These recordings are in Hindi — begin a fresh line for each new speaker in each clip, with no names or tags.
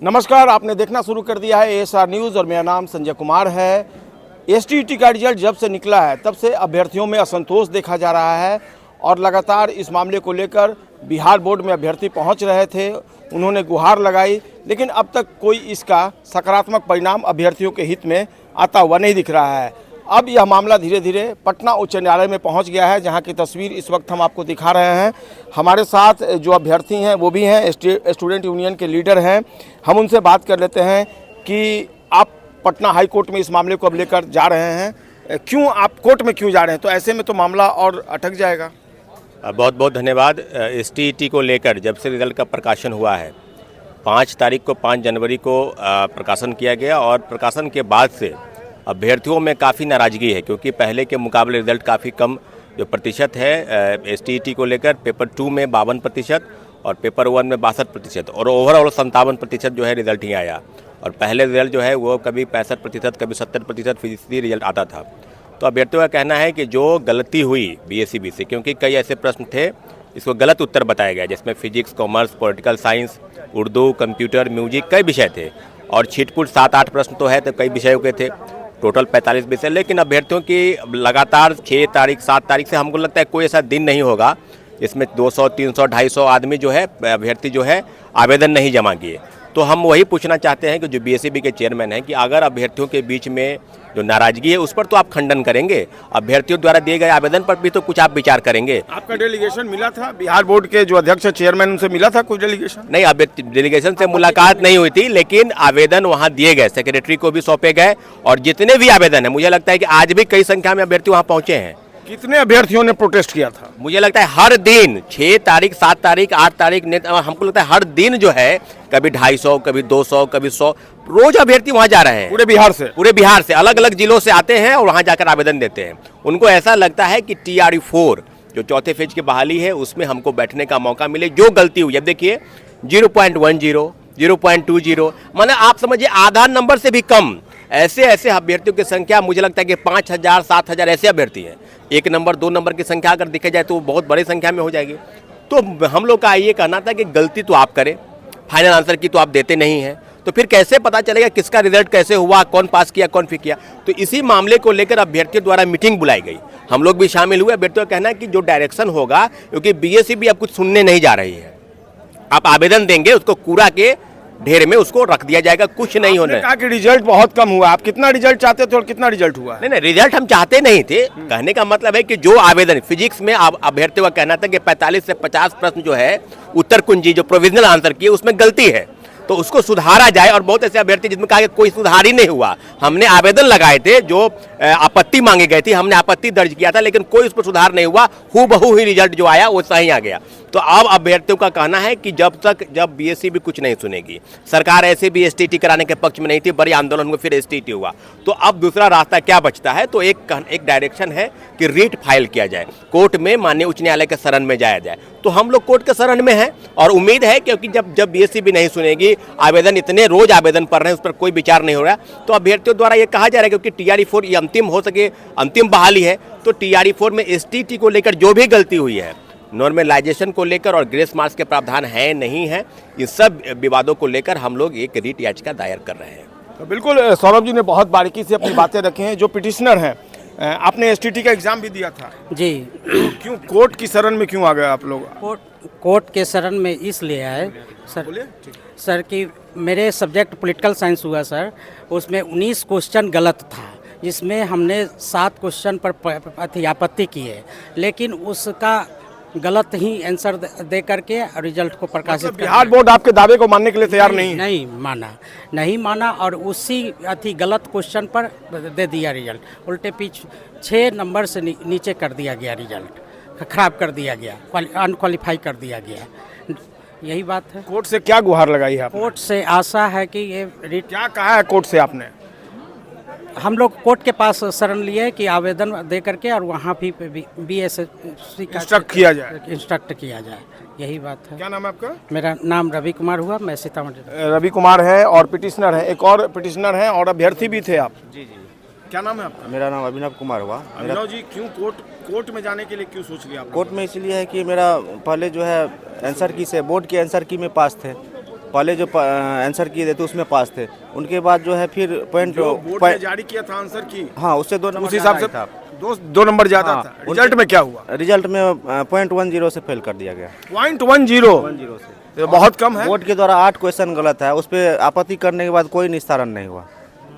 नमस्कार, आपने देखना शुरू कर दिया है एएसआर न्यूज़ और मेरा नाम संजय कुमार है। एसटीईटी का रिजल्ट जब से निकला है तब से अभ्यर्थियों में असंतोष देखा जा रहा है और लगातार इस मामले को लेकर बिहार बोर्ड में अभ्यर्थी पहुंच रहे थे, उन्होंने गुहार लगाई, लेकिन अब तक कोई इसका सकारात्मक परिणाम अभ्यर्थियों के हित में आता हुआ नहीं दिख रहा है। अब यह मामला धीरे धीरे पटना उच्च न्यायालय में पहुंच गया है, जहां की तस्वीर इस वक्त हम आपको दिखा रहे हैं। हमारे साथ जो अभ्यर्थी हैं वो भी हैं, स्टूडेंट यूनियन के लीडर हैं। हम उनसे बात कर लेते हैं कि आप पटना हाई कोर्ट में इस मामले को अब लेकर जा रहे हैं, क्यों आप कोर्ट में क्यों जा रहे हैं? तो ऐसे में तो मामला और अटक जाएगा।
बहुत बहुत धन्यवाद। एसटीईटी को लेकर जब से रिजल्ट का प्रकाशन हुआ है 5 तारीख को 5 जनवरी को प्रकाशन किया गया और प्रकाशन के बाद से अभ्यर्थियों में काफ़ी नाराज़गी है, क्योंकि पहले के मुकाबले रिजल्ट काफ़ी कम जो प्रतिशत है एसटीईटी को लेकर। पेपर 2 में 52% और पेपर 1 में 62% और ओवरऑल 57% जो है रिजल्ट ही आया। और पहले रिजल्ट जो है वो कभी 65%, कभी 70% फीसदी रिजल्ट आता था। तो अभ्यर्थियों का कहना है कि जो गलती हुई बीएसईबी से, क्योंकि कई ऐसे प्रश्न थे इसको गलत उत्तर बताया गया, जिसमें physics, commerce, political science, Urdu, computer, music कई विषय थे और छिटपुट 7-8 प्रश्न तो है, तो कई विषयों के थे, टोटल 45 विषय। लेकिन अभ्यर्थियों की लगातार 6 तारीख 7 तारीख से हमको लगता है कोई ऐसा दिन नहीं होगा जिसमें 200, 300, 250 आदमी जो है अभ्यर्थी जो है आवेदन नहीं जमा किए। तो हम वही पूछना चाहते हैं कि जो बीएसईबी के चेयरमैन हैं कि अगर अभ्यर्थियों के बीच में जो नाराजगी है उस पर तो आप खंडन करेंगे, अभ्यर्थियों द्वारा दिए गए आवेदन पर भी तो कुछ आप विचार करेंगे।
आपका डेलीगेशन मिला था बिहार बोर्ड के जो अध्यक्ष चेयरमैन, उनसे मिला था कोई डेलीगेशन?
नहीं, अब डेलीगेशन से मुलाकात नहीं हुई थी, लेकिन आवेदन वहां दिए गए, सेक्रेटरी को भी सौंपे गए और जितने भी आवेदन है मुझे लगता है कि आज भी कई संख्या में अभ्यर्थी वहां पहुंचे हैं।
कितने अभ्यर्थियों ने प्रोटेस्ट किया था?
मुझे लगता है हर दिन 6 तारीख 7 तारीख 8 तारीख हमको लगता है हर दिन जो है कभी 250, कभी 200, कभी 100 रोज अभ्यर्थी वहां जा रहे हैं। पूरे बिहार से अलग अलग जिलों से आते हैं और वहां जाकर आवेदन देते हैं। उनको ऐसा लगता है कि TRE 4 जो चौथे फेज की बहाली है उसमें हमको बैठने का मौका मिले। जो गलती हुई, अब देखिए 0.10, 0.20, माने आप समझिए आधा नंबर से भी कम ऐसे अभ्यर्थियों की संख्या मुझे लगता है कि 5000 7000 ऐसे अभ्यर्थी हैं। 1 नंबर 2 नंबर की संख्या अगर देखा जाए तो बहुत बड़ी संख्या में हो जाएगी। तो हम लोग का ये कहना था कि गलती तो आप करें, फाइनल आंसर की तो आप देते नहीं हैं, तो फिर कैसे पता चलेगा किसका रिजल्ट कैसे हुआ, कौन पास किया, कौन फेल किया। तो इसी मामले को लेकर अभ्यर्थियों द्वारा मीटिंग बुलाई गई, हम लोग भी शामिल हुए। अभ्यर्थियों का कहना है कि जो डायरेक्शन होगा, क्योंकि बीएसईबी अब कुछ सुनने नहीं जा रही है, आप आवेदन देंगे उसको कूड़ा के ढेर में उसको रख दिया जाएगा, कुछ नहीं होने।
कहा कि रिजल्ट बहुत कम हुआ, आप कितना रिजल्ट चाहते थे और कितना रिजल्ट हुआ?
नहीं, रिजल्ट हम चाहते नहीं थे। कहने का मतलब है कि जो आवेदन फिजिक्स में अभ्यर्थियों का कहना था कि 45 से 50 प्रश्न जो है उत्तर कुंजी जो प्रोविजनल आंसर की उसमें गलती है, तो उसको सुधारा जाए। और बहुत ऐसे अभ्यर्थी जिसमें कहा कि कोई सुधार ही नहीं हुआ, हमने आवेदन लगाए थे, जो आपत्ति मांगी गई थी हमने आपत्ति दर्ज किया था, लेकिन कोई उस पर सुधार नहीं हुआ, हूबहू ही रिजल्ट जो आया वो सही आ गया। तो अब अभ्यर्थियों का कहना है कि जब बीएसईबी कुछ नहीं सुनेगी, सरकार ऐसे भी एसटीईटी कराने के पक्ष में नहीं थी, बड़ी आंदोलन हुआ, फिर एसटीईटी हुआ, तो अब दूसरा रास्ता क्या बचता है? तो एक डायरेक्शन है कि रीट फाइल किया जाए, कोर्ट में माननीय उच्च न्यायालय के शरण में जाया जाए। तो हम लोग कोर्ट के शरण में हैं और उम्मीद है, क्योंकि जब बीएसईबी नहीं सुनेगी, आवेदन इतने रोज आवेदन पढ़ रहे हैं, उस पर कोई विचार नहीं हो रहा, तो अभ्यर्थियों द्वारा ये कहा जा रहा है क्योंकि TRE 4 ये अंतिम हो सके, अंतिम बहाली है, तो TRE 4 में एसटीईटी को लेकर जो भी गलती हुई है, नॉर्मलाइजेशन को लेकर और ग्रेस मार्क्स के प्रावधान है नहीं है, इन सब विवादों को लेकर हम लोग एक रीट याचिका दायर कर रहे हैं।
तो बिल्कुल सौरभ जी ने बहुत बारीकी से अपनी बातें रखी हैं। जो पिटिशनर हैं, आपने एसटीईटी का एग्जाम भी दिया था
जी,
क्यों कोर्ट की शरण में क्यों आ गए आप लोग?
कोर्ट के शरण में इसलिए आए सर कि मेरे सब्जेक्ट पॉलिटिकल साइंस हुआ सर, उसमें 19 क्वेश्चन गलत था, जिसमें हमने 7 क्वेश्चन पर आपत्ति की है, लेकिन उसका गलत ही आंसर दे करके रिजल्ट को प्रकाशित
बिहार बोर्ड आपके दावे को मानने के लिए तैयार
नहीं माना और उसी गलत क्वेश्चन पर दे दिया रिजल्ट, उल्टे पीछे 6 नंबर से नीचे कर दिया गया, रिजल्ट खराब कर दिया गया, अनक्वालिफाई कर दिया गया। यही बात है।
कोर्ट से क्या गुहार लगाई है आपने?
कोर्ट से आशा है कि ये
क्या कहा है कोर्ट से आपने?
हम लोग कोर्ट के पास शरण लिए कि आवेदन दे करके और वहाँ भी BSc का इंस्ट्रक्ट किया जाए, यही बात है।
क्या नाम है आपका?
मेरा नाम रवि कुमार हुआ, मैं सीतामढ़ी।
रवि कुमार है और पिटिशनर है, एक और पिटिशनर है और अभ्यर्थी भी थे आप?
जी।
क्या नाम है आपका?
मेरा नाम अभिनव कुमार हुआ।
अभिनव जी, क्यों कोर्ट में जाने के लिए क्यों सोच लिया आप?
कोर्ट में इसलिए है कि मेरा पहले जो है आंसर की से बोर्ड के आंसर की में पास थे, पहले जो आंसर किए थे तो उसमें पास थे, उनके बाद जो है फिर पॉइंट
बोर्ड ने जारी किया था आंसर की,
हाँ उससे 2 नंबर
उस हिसाब से
था।
दो नंबर ज्यादा
हाँ,
था। रिजल्ट में क्या हुआ?
रिजल्ट में 0.10 से फेल कर दिया गया।
0.10
से
तो बहुत कम है।
बोर्ड के द्वारा 8 क्वेश्चन गलत है, उस पर आपत्ति करने के बाद कोई निस्तारण नहीं हुआ,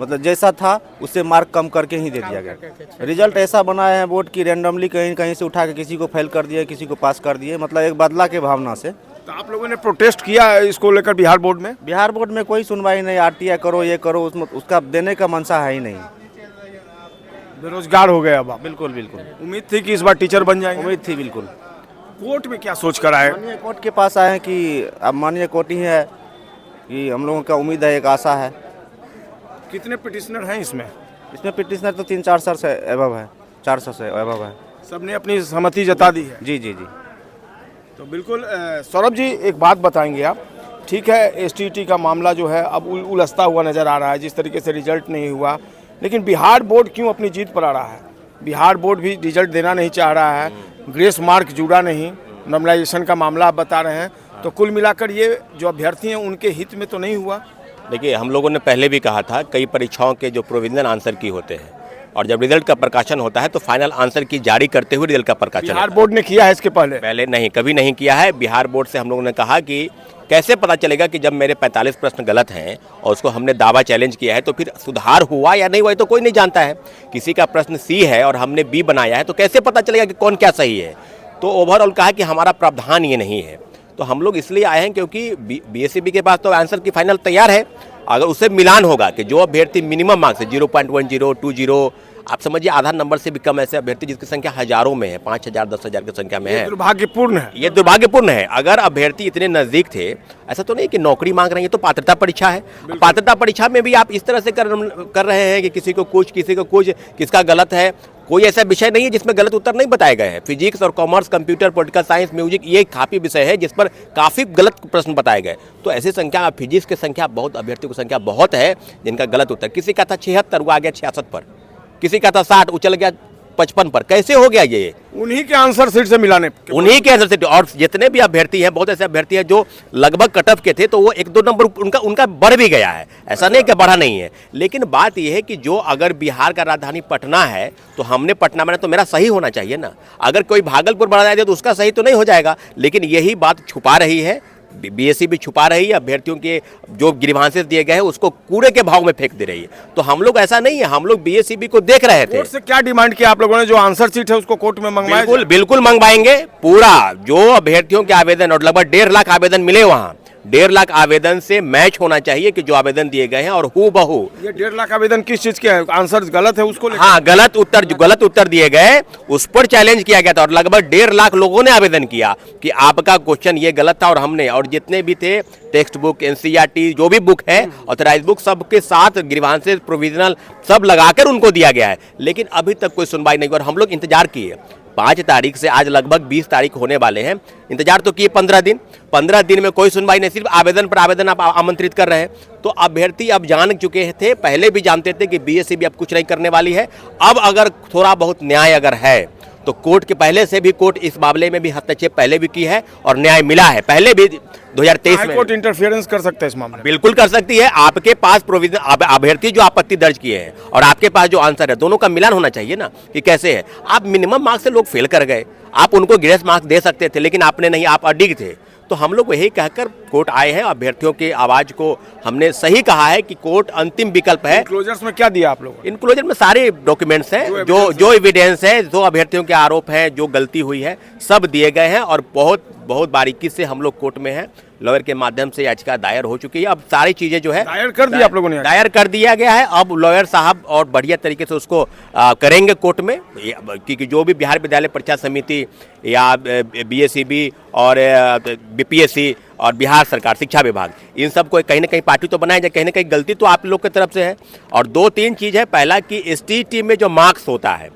मतलब जैसा था उससे मार्क कम करके ही दे दिया गया। रिजल्ट ऐसा बनाए हैं बोर्ड की रैंडमली कहीं कहीं से उठा के किसी को फेल कर दिए, किसी को पास कर दिए, मतलब एक बदला के भावना से।
तो आप लोगों ने प्रोटेस्ट किया है इसको लेकर बिहार बोर्ड में?
बिहार बोर्ड में कोई सुनवाई नहीं, RTI करो ये करो, उसमें उसका देने का मंशा है ही नहीं।
बेरोजगार हो गए अब आप।
बिल्कुल बिल्कुल,
उम्मीद थी कि इस बार टीचर बन जाएंगे?
उम्मीद थी बिल्कुल।
कोर्ट में क्या सोच कर आए?
माननीय कोर्ट के पास आए हैं कि अब माननीय कोर्ट ही है कि हम लोगों का उम्मीद है, एक आशा है।
कितने पिटिशनर हैं इसमें?
इसमें पिटिशनर तो 300-400 से एबव है, 400 से एबव है।
सबने अपनी सहमति जता दी है?
जी जी जी।
तो बिल्कुल सौरभ जी एक बात बताएंगे आप, ठीक है STT का मामला जो है अब उलझता हुआ नज़र आ रहा है, जिस तरीके से रिजल्ट नहीं हुआ, लेकिन बिहार बोर्ड क्यों अपनी जीत पर आ रहा है? बिहार बोर्ड भी रिजल्ट देना नहीं चाह रहा है, ग्रेस मार्क जुड़ा नहीं, नॉर्मलाइजेशन का मामला आप बता रहे हैं, तो कुल मिलाकर ये जो अभ्यर्थी हैं उनके हित में तो नहीं हुआ।
देखिए, हम लोगों ने पहले भी कहा था कई परीक्षाओं के जो प्रोविजनल आंसर की होते हैं और जब रिजल्ट का प्रकाशन होता है तो फाइनल आंसर की जारी करते हुए रिजल्ट का प्रकाशन
बिहार बोर्ड ने किया है इसके पहले
नहीं, कभी नहीं किया है। बिहार बोर्ड से हम लोगों ने कहा कि कैसे पता चलेगा कि जब मेरे 45 प्रश्न गलत हैं और उसको हमने दावा चैलेंज किया है तो फिर सुधार हुआ या नहीं हुआ तो कोई नहीं जानता है। किसी का प्रश्न C है और हमने B बनाया है तो कैसे पता चलेगा कि कौन क्या सही है? तो ओवरऑल कहा कि हमारा प्रावधान ये नहीं है, तो हम लोग इसलिए आए हैं क्योंकि BSEB के पास तो आंसर की फाइनल तैयार है। अगर उससे मिलान होगा कि जो अभ्यर्थी मिनिमम मार्क्स है 0.10, 20, आप समझिए आधा नंबर से भी कम ऐसे अभ्यर्थी जिसकी संख्या हज़ारों में है, 5000, 10,000 की संख्या में है।
दुर्भाग्यपूर्ण है,
ये दुर्भाग्यपूर्ण है। अगर अभ्यर्थी इतने नज़दीक थे, ऐसा तो नहीं कि नौकरी मांग रहे हैं, ये तो पात्रता परीक्षा है। पात्रता परीक्षा में भी आप इस तरह से कर रहे हैं कि किसी को कुछ किसका गलत है। कोई ऐसा विषय नहीं है जिसमें गलत उत्तर नहीं बताए गए हैं। फिजिक्स और commerce, computer, political science, music, ये काफ़ी विषय है जिस पर काफ़ी गलत प्रश्न बताए गए। तो ऐसी संख्या, फिजिक्स की संख्या बहुत, अभ्यर्थियों की संख्या बहुत है जिनका गलत उत्तर, किसी का था 76 वो आ गया 66 पर, किसी का था 60 वो चल गया 55 पर। कैसे हो गया ये?
उन्हीं के आंसर सीट से मिलाने,
उन्हीं के आंसर सीट। और जितने भी अभ्यर्थी हैं, बहुत ऐसे अभ्यर्थी हैं जो लगभग कट ऑफ के थे तो वो 1-2 नंबर उनका बढ़ भी गया है, ऐसा नहीं कि बढ़ा नहीं है। लेकिन बात यह है कि जो अगर बिहार का राजधानी पटना है तो हमने पटना में, तो मेरा सही होना चाहिए ना। अगर कोई भागलपुर बढ़ा जाए तो उसका सही तो नहीं हो जाएगा। लेकिन यही बात छुपा रही है, BSEB छुपा रही है, अभ्यर्थियों के जो ग्रीवांसेस दिए गए हैं उसको कूड़े के भाव में फेंक दे रही है। तो हम लोग ऐसा नहीं है, हम लोग BSEB को देख रहे थे।
कोर्ट से क्या डिमांड किया आप लोगों ने? जो आंसर सीट है उसको कोर्ट में मंगवाया?
बिल्कुल मंगवाएंगे। पूरा जो अभ्यर्थियों के आवेदन, और लगभग 1.5 लाख आवेदन मिले, वहाँ 1.5 लाख आवेदन से मैच होना चाहिए कि जो आवेदन दिए गए हैं, और हूबहू।
ये 1.5 लाख आवेदन किस चीज के है? आंसर गलत है उसको?
हाँ, गलत उत्तर दिए गए उस पर चैलेंज किया गया था और लगभग 1.5 लाख लोगों ने आवेदन किया कि आपका क्वेश्चन ये गलत था। और हमने, और जितने भी थे टेक्स्ट बुक, NCERT जो भी बुक है, ऑथराइज बुक, सबके साथ ग्रीवांसेस, प्रोविजनल सब लगाकर उनको दिया गया है। लेकिन अभी तक कोई सुनवाई नहीं हुई और हम लोग इंतजार किए। 5 तारीख से आज लगभग 20 तारीख होने वाले हैं, इंतजार तो किए 15 दिन। 15 दिन में कोई सुनवाई नहीं, सिर्फ आवेदन पर आवेदन आप आमंत्रित कर रहे हैं। तो अभ्यर्थी अब जान चुके थे, पहले भी जानते थे कि BSEB अब कुछ नहीं करने वाली है। अब अगर थोड़ा बहुत न्याय अगर है तो कोर्ट के, पहले से भी कोर्ट इस मामले में भी हस्तक्षेप पहले भी की है और न्याय मिला है। पहले भी 2023 में
कोर्ट इंटरफेरेंस कर सकता है इस मामले में?
बिल्कुल कर सकती है। आपके पास प्रोविजन, अभ्यर्थी जो आपत्ति दर्ज किए हैं और आपके पास जो आंसर है, दोनों का मिलान होना चाहिए ना कि कैसे है। आप मिनिमम मार्क्स से लोग फेल कर गए, आप उनको ग्रेस मार्क्स दे सकते थे, लेकिन आपने नहीं, आप अडिग थे। तो हम लोग यही कहकर कोर्ट आए हैं। अभ्यर्थियों की आवाज को हमने सही कहा है कि कोर्ट अंतिम विकल्प है।
इनक्लोजर्स में क्या दिया आप लोगों?
इनक्लोजर में सारे डॉक्यूमेंट्स हैं, जो एविडेंस है, जो अभ्यर्थियों के आरोप हैं, जो गलती हुई है, सब दिए गए हैं। और बहुत बारीकी से हम लोग कोर्ट में हैं, लॉयर के माध्यम से याचिका दायर हो चुकी है। अब सारी चीजें जो है
दायर कर दी आप लोगों ने? दायर
कर दिया गया है। अब लॉयर साहब और बढ़िया तरीके से उसको करेंगे कोर्ट में, क्योंकि जो भी बिहार विद्यालय परीक्षा समिति या BSEB और BPSC और बिहार सरकार शिक्षा विभाग, इन सब को कहीं ना कहीं पार्टी तो बनाया जाए, कहीं ना कहीं गलती तो आप लोग की तरफ से है। और 2-3 चीज़ है। पहला कि STT में जो मार्क्स होता है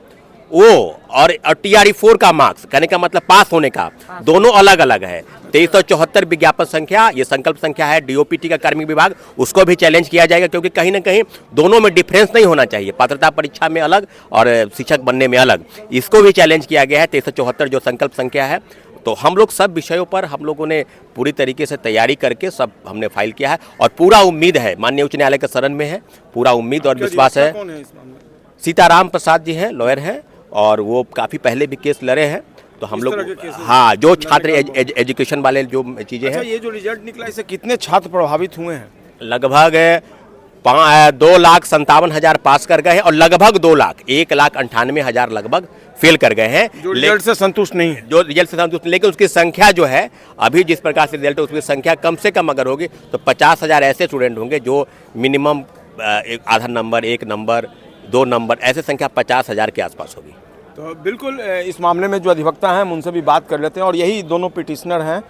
वो और TRE-4 का मार्क्स, कहने का मतलब पास होने का, दोनों अलग अलग है। 2374 विज्ञापन संख्या, ये संकल्प संख्या है DOPT का कार्मिक विभाग, उसको भी चैलेंज किया जाएगा क्योंकि कहीं ना कहीं दोनों में डिफरेंस नहीं होना चाहिए, पात्रता परीक्षा में अलग और शिक्षक बनने में अलग। इसको भी चैलेंज किया गया है। 2374 जो संकल्प संख्या है, तो हम लोग सब विषयों पर हम लोगों ने पूरी तरीके से तैयारी करके सब हमने फाइल किया है और पूरा उम्मीद है, माननीय उच्च न्यायालय के शरण में है, पूरा उम्मीद और विश्वास है।
कौन है इस मामले में?
सीताराम प्रसाद जी हैं, लॉयर हैं और वो काफ़ी पहले भी केस लड़े हैं। तो हम लोग हाँ, जो छात्र एजुकेशन वाले जो चीज़ें हैं।
ये जो रिजल्ट निकला, इससे कितने छात्र प्रभावित हुए हैं?
लगभग 2,57,000 पास कर गए हैं और लगभग 1,98,000 लगभग फेल कर गए हैं।
जो रिजल्ट से संतुष्ट नहीं है,
जो रिजल्ट से संतुष्ट, लेकिन उसकी संख्या जो है अभी जिस प्रकार से रिजल्ट है उसकी संख्या कम से कम अगर होगी तो 50,000 ऐसे स्टूडेंट होंगे जो मिनिमम आधा नंबर, 1 नंबर, 2 नंबर, ऐसे संख्या 50,000 के आसपास होगी।
तो बिल्कुल इस मामले में जो अधिवक्ता हैं हम उनसे भी बात कर लेते हैं और यही दोनों पिटिशनर हैं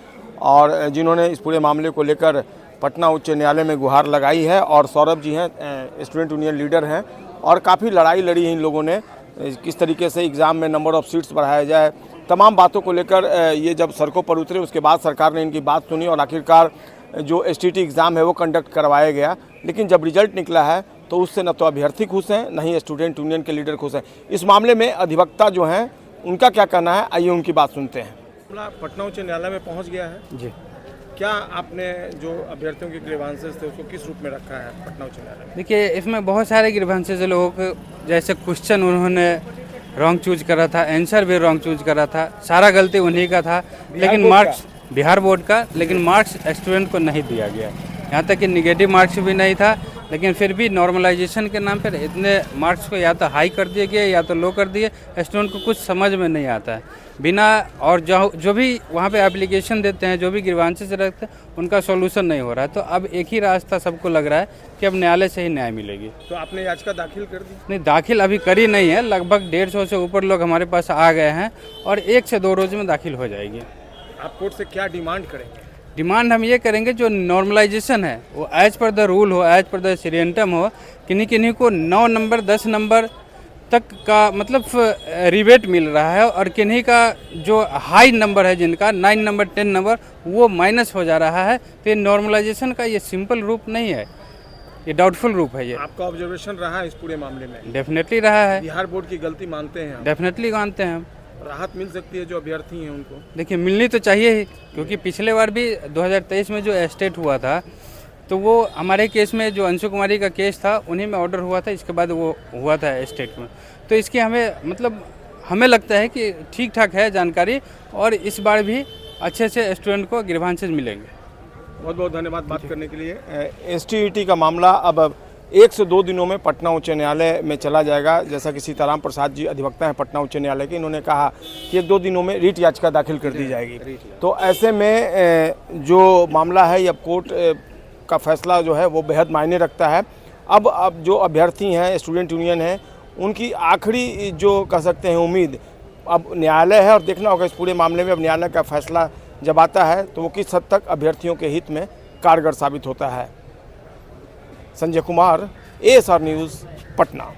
और जिन्होंने इस पूरे मामले को लेकर पटना उच्च न्यायालय में गुहार लगाई है। और सौरभ जी हैं, स्टूडेंट यूनियन लीडर हैं और काफ़ी लड़ाई लड़ी है इन लोगों ने, किस तरीके से एग्ज़ाम में नंबर ऑफ़ सीट्स बढ़ाया जाए, तमाम बातों को लेकर ये जब सड़कों पर उतरे उसके बाद सरकार ने इनकी बात सुनी और आखिरकार जो STT एग्ज़ाम है वो कंडक्ट करवाया गया। लेकिन जब रिजल्ट निकला है तो उससे न तो अभ्यर्थी खुश हैं, न ही स्टूडेंट यूनियन के लीडर खुश हैं। इस मामले में अधिवक्ता जो हैं उनका क्या कहना है, आइए उनकी बात सुनते हैं। पटना उच्च न्यायालय में पहुंच गया है
जी।
क्या आपने जो अभ्यर्थियों के ग्रीवांसेस थे उसको किस रूप में रखा है पटना उच्च न्यायालय में?
देखिए, इसमें बहुत सारे ग्रीवांसेस लोगों को, जैसे क्वेश्चन उन्होंने रॉन्ग चूज करा था, आंसर भी रॉन्ग चूज करा था, सारा गलती उन्हीं का था। लेकिन मार्क्स बिहार बोर्ड का, लेकिन मार्क्स स्टूडेंट को नहीं दिया गया। यहाँ तक कि निगेटिव मार्क्स भी नहीं था, लेकिन फिर भी नॉर्मलाइजेशन के नाम पर इतने मार्क्स को या तो हाई कर दिए गए या तो लो कर दिए। स्टूडेंट को कुछ समझ में नहीं आता है बिना, और जो भी वहाँ पे एप्लीकेशन देते हैं, जो भी ग्रीवांसेस रखते हैं, उनका सॉल्यूशन नहीं हो रहा है। तो अब एक ही रास्ता सबको लग रहा है कि अब न्यायालय से ही न्याय मिलेगी।
तो आपने याचिका दाखिल कर दी?
नहीं, दाखिल अभी करी नहीं है। लगभग 150 से ऊपर लोग हमारे पास आ गए हैं और 1 से 2 रोज में दाखिल हो जाएगी।
आप कोर्ट से क्या डिमांड करेंगे?
डिमांड हम ये करेंगे जो नॉर्मलाइजेशन है वो एज पर द रूल हो, एज पर द सीरियंटम हो। किन्हीं किन्हीं को 9 नंबर 10 नंबर तक का मतलब रिबेट मिल रहा है और किन्हीं का जो हाई नंबर है, जिनका 9 नंबर 10 नंबर, वो माइनस हो जा रहा है। तो ये नॉर्मलाइजेशन का ये सिंपल रूप नहीं है, ये डाउटफुल रूप है। ये
आपका ऑब्जर्वेशन रहा है इस पूरे मामले में?
डेफिनेटली रहा है।
बिहार बोर्ड की गलती मानते हैं आप?
डेफिनेटली मानते हैं हम।
राहत मिल सकती है जो अभ्यर्थी हैं उनको?
देखिए, मिलनी तो चाहिए ही, क्योंकि पिछले बार भी 2023 में जो एस्टेट हुआ था तो वो हमारे केस में जो अंशु कुमारी का केस था उन्हीं में ऑर्डर हुआ था, इसके बाद वो हुआ था एस्टेट में। तो इसकी हमें लगता है कि ठीक ठाक है जानकारी और इस बार भी अच्छे से स्टूडेंट को ग्रीवांसेस मिलेंगे।
बहुत बहुत धन्यवाद बात करने के लिए। STET का मामला अब 1 से 2 दिनों में पटना उच्च न्यायालय में चला जाएगा। जैसा कि सीताराम प्रसाद जी अधिवक्ता हैं पटना उच्च न्यायालय के, इन्होंने कहा कि 1-2 दिनों में रीट याचिका दाखिल कर दी जाएगी। तो ऐसे में जो मामला है, अब कोर्ट का फैसला जो है वो बेहद मायने रखता है। अब जो अभ्यर्थी हैं, स्टूडेंट यूनियन हैं, उनकी आखिरी जो कह सकते हैं उम्मीद अब न्यायालय है और देखना होगा इस पूरे मामले में अब न्यायालय का फैसला जब आता है तो वो किस हद तक अभ्यर्थियों के हित में कारगर साबित होता है। Sanjay Kumar, ASR news, Patna.